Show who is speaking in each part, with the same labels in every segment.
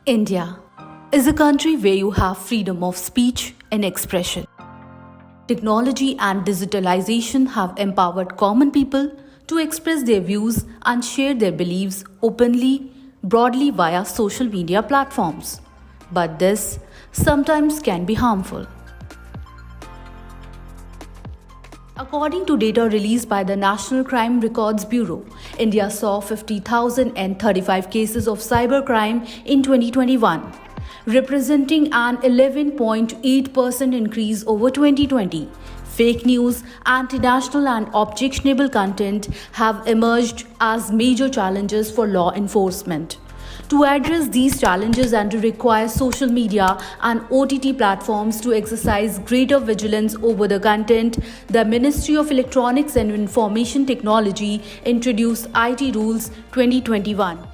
Speaker 1: India is a country where you have freedom of speech and expression. Technology and digitalization have empowered common people to express their views and share their beliefs openly, broadly via social media platforms. But this sometimes can be harmful. According to data released by the National Crime Records Bureau, India saw 50,035 cases of cybercrime in 2021, representing an 11.8% increase over 2020. Fake news, anti-national and objectionable content have emerged as major challenges for law enforcement. To address these challenges and to require social media and OTT platforms to exercise greater vigilance over the content, the Ministry of Electronics and Information Technology introduced IT Rules 2021.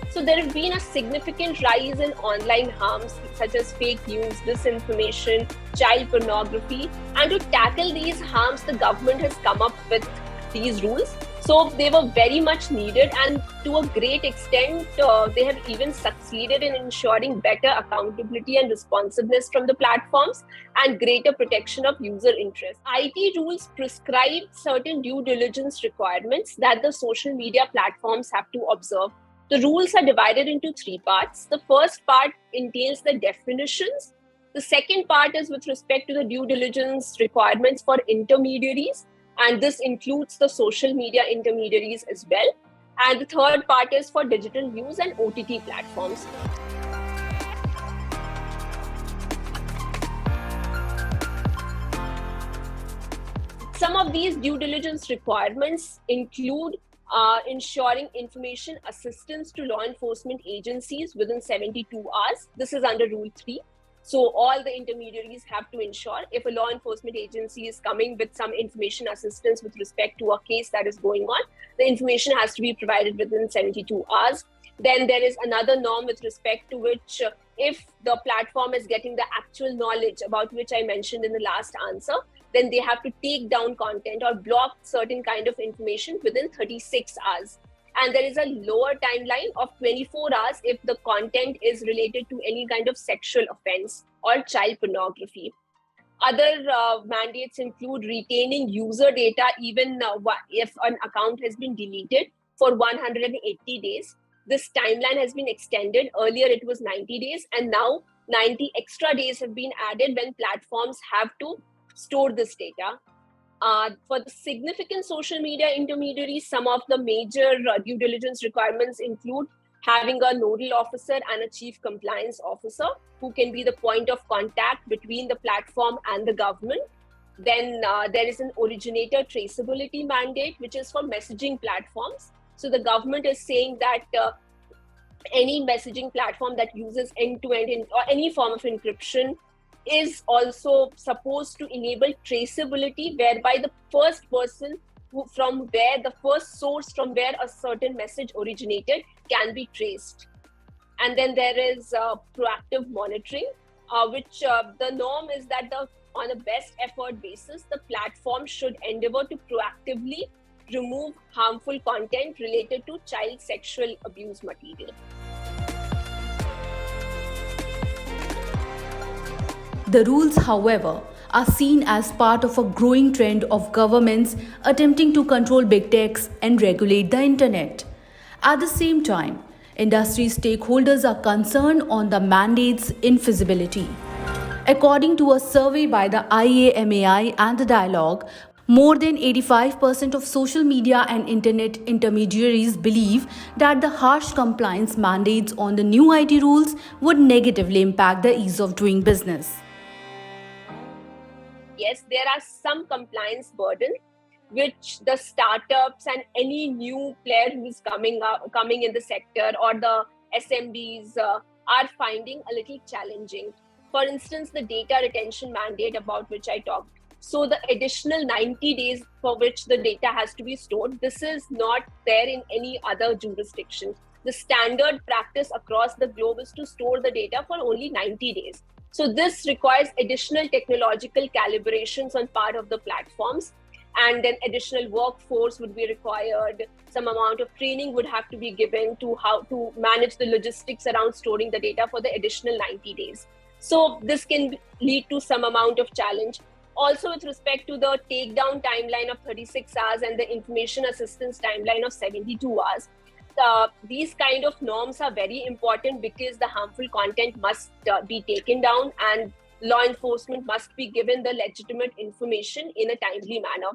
Speaker 2: So there have been a significant rise in online harms such as fake news, disinformation, child pornography, and to tackle these harms, the government has come up with these rules. So they were very much needed, and to a great extent, they have even succeeded in ensuring better accountability and responsiveness from the platforms and greater protection of user interests. IT rules prescribe certain due diligence requirements that the social media platforms have to observe. The rules are divided into three parts. The first part entails the definitions. The second part is with respect to the due diligence requirements for intermediaries, and this includes the social media intermediaries as well. And the third part is for digital news and OTT platforms. Some of these due diligence requirements include ensuring information assistance to law enforcement agencies within 72 hours. This is under Rule 3. So all the intermediaries have to ensure if a law enforcement agency is coming with some information assistance with respect to a case that is going on, the information has to be provided within 72 hours. Then there is another norm with respect to which if the platform is getting the actual knowledge about which I mentioned in the last answer, then they have to take down content or block certain kind of information within 36 hours. And there is a lower timeline of 24 hours if the content is related to any kind of sexual offense or child pornography. Other mandates include retaining user data even if an account has been deleted for 180 days. This timeline has been extended. Earlier it was 90 days, and now 90 extra days have been added when platforms have to store this data. For the significant social media intermediaries, some of the major due diligence requirements include having a nodal officer and a chief compliance officer who can be the point of contact between the platform and the government. Then there is an originator traceability mandate, which is for messaging platforms. So the government is saying that any messaging platform that uses end-to-end or any form of encryption is also supposed to enable traceability, whereby the first person from where the first source from where a certain message originated can be traced. And then there is proactive monitoring, which the norm is that on a best effort basis, the platform should endeavor to proactively remove harmful content related to child sexual abuse material.
Speaker 1: The rules, however, are seen as part of a growing trend of governments attempting to control big techs and regulate the internet. At the same time, industry stakeholders are concerned on the mandate's infeasibility. According to a survey by the iamai and the Dialogue, more than 85% of social media and internet intermediaries believe that the harsh compliance mandates on the new IT rules would negatively impact the ease of doing business.
Speaker 2: Yes, there are some compliance burden which the startups and any new player who is coming in the sector or the SMBs are finding a little challenging. For instance, the data retention mandate about which I talked. So the additional 90 days for which the data has to be stored, this is not there in any other jurisdiction. The standard practice across the globe is to store the data for only 90 days. So this requires additional technological calibrations on part of the platforms. and then additional workforce would be required. Some amount of training would have to be given to how to manage the logistics around storing the data for the additional 90 days. So this can lead to some amount of challenge. Also, with respect to the takedown timeline of 36 hours and the information assistance timeline of 72 hours, these kind of norms are very important because the harmful content must be taken down and law enforcement must be given the legitimate information in a timely manner.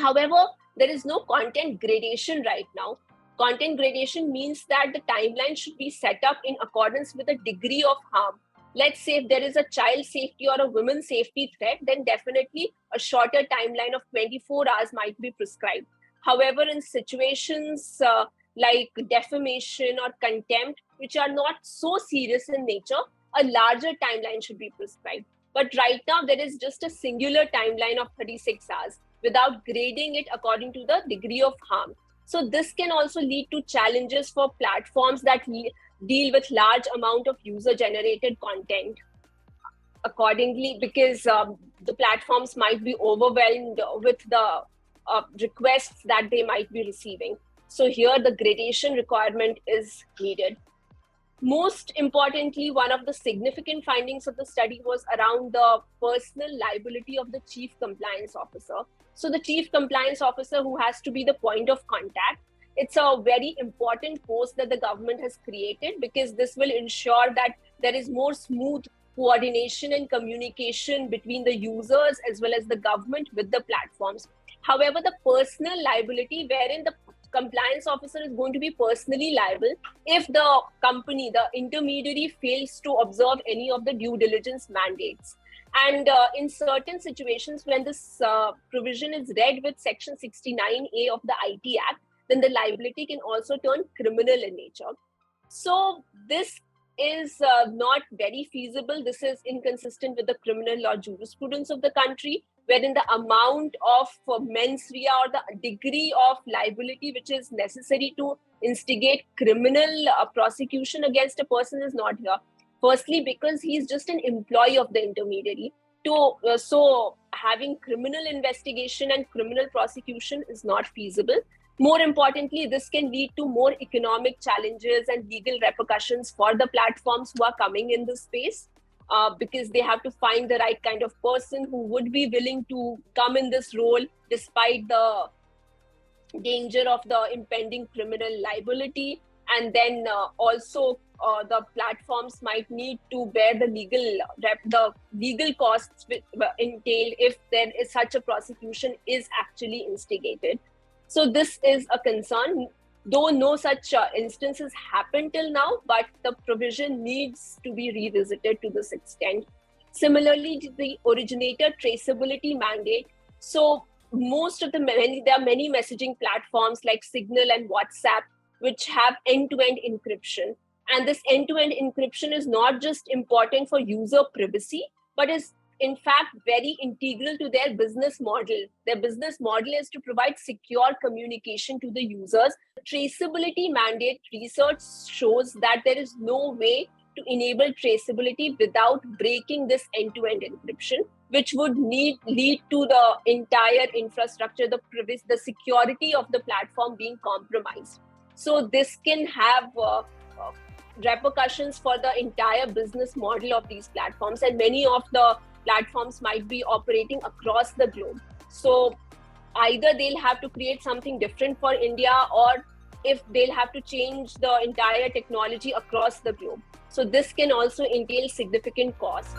Speaker 2: However, there is no content gradation right now. Content gradation means that the timeline should be set up in accordance with the degree of harm. Let's say if there is a child safety or a women's safety threat, then definitely a shorter timeline of 24 hours might be prescribed. However, in situations like defamation or contempt, which are not so serious in nature, a larger timeline should be prescribed. But right now, there is just a singular timeline of 36 hours without grading it according to the degree of harm. So this can also lead to challenges for platforms that deal with large amount of user-generated content accordingly, because the platforms might be overwhelmed with the requests that they might be receiving. So here the gradation requirement is needed. Most importantly, one of the significant findings of the study was around the personal liability of the chief compliance officer. So the chief compliance officer, who has to be the point of contact, it's a very important post that the government has created, because this will ensure that there is more smooth coordination and communication between the users as well as the government with the platforms. However, the personal liability, wherein the compliance officer is going to be personally liable if the company, the intermediary, fails to observe any of the due diligence mandates. And in certain situations, when this provision is read with Section 69A of the IT Act, then the liability can also turn criminal in nature. So this is not very feasible. This is inconsistent with the criminal law jurisprudence of the country, wherein the amount of mens rea or the degree of liability which is necessary to instigate criminal prosecution against a person is not here. Firstly, because he's just an employee of the intermediary. So having criminal investigation and criminal prosecution is not feasible. More importantly, this can lead to more economic challenges and legal repercussions for the platforms who are coming in this space, because they have to find the right kind of person who would be willing to come in this role despite the danger of the impending criminal liability. And then also the platforms might need to bear the legal costs entailed if there is such a prosecution is actually instigated. So this is a concern, though no such instances happen till now, but the provision needs to be revisited to this extent. Similarly, the originator traceability mandate. So there are many messaging platforms like Signal and WhatsApp, which have end-to-end encryption. And this end-to-end encryption is not just important for user privacy, but is in fact very integral to their business model. Their business model is to provide secure communication to the users. Traceability mandate research shows that there is no way to enable traceability without breaking this end-to-end encryption, which would lead to the entire infrastructure, the security of the platform being compromised. So this can have repercussions for the entire business model of these platforms, and many of the platforms might be operating across the globe. So either they'll have to create something different for India, or if they'll have to change the entire technology across the globe. So this can also entail significant costs.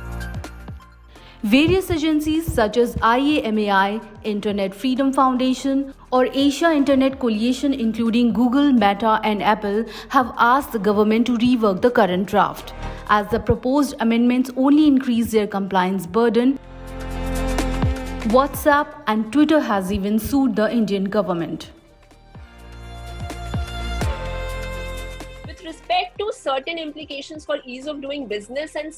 Speaker 1: Various agencies such as iamai, Internet Freedom Foundation, or Asia Internet Coalition, including Google, Meta, and Apple, have asked the government to rework the current draft, as the proposed amendments only increase their compliance burden. WhatsApp and Twitter has even sued the Indian government.
Speaker 2: With respect to certain implications for ease of doing business and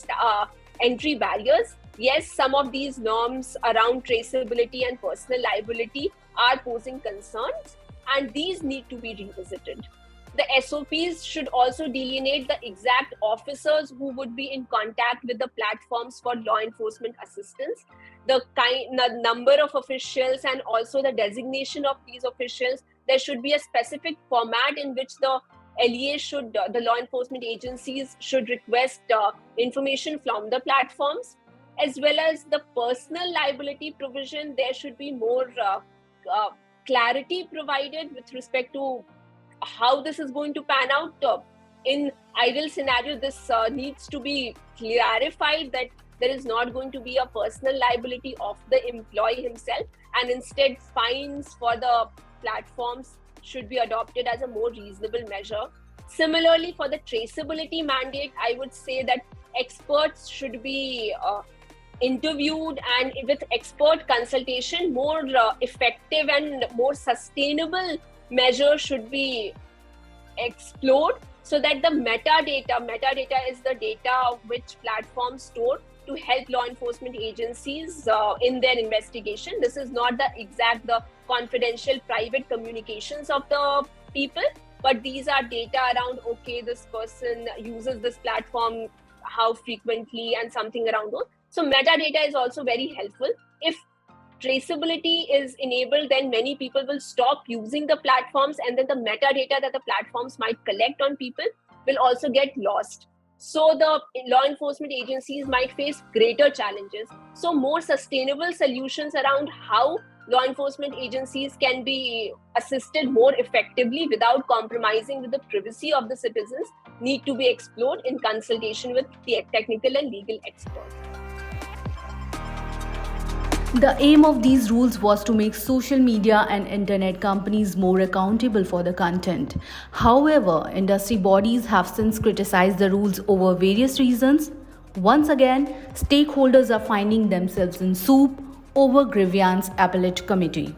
Speaker 2: entry barriers, yes, some of these norms around traceability and personal liability are posing concerns, and these need to be revisited. The SOPs should also delineate the exact officers who would be in contact with the platforms for law enforcement assistance, the number of officials, and also the designation of these officials. There should be a specific format in which the LEA the law enforcement agencies should request information from the platforms, as well as the personal liability provision. There should be more clarity provided with respect to how this is going to pan out. In ideal scenario, this needs to be clarified that there is not going to be a personal liability of the employee himself, and instead fines for the platforms should be adopted as a more reasonable measure. Similarly, for the traceability mandate, I would say that experts should be interviewed, and with expert consultation, more effective and more sustainable measures should be explored, so that the metadata is the data which platforms store to help law enforcement agencies in their investigation. This is not the confidential private communications of the people, but these are data around, okay, this person uses this platform, how frequently, and something around those. So metadata is also very helpful. If traceability is enabled, then many people will stop using the platforms, and then the metadata that the platforms might collect on people will also get lost. So the law enforcement agencies might face greater challenges. So more sustainable solutions around how law enforcement agencies can be assisted more effectively without compromising with the privacy of the citizens need to be explored in consultation with the technical and legal experts.
Speaker 1: The aim of these rules was to make social media and internet companies more accountable for the content. However, industry bodies have since criticized the rules over various reasons. Once again, stakeholders are finding themselves in soup over grievance appellate committee.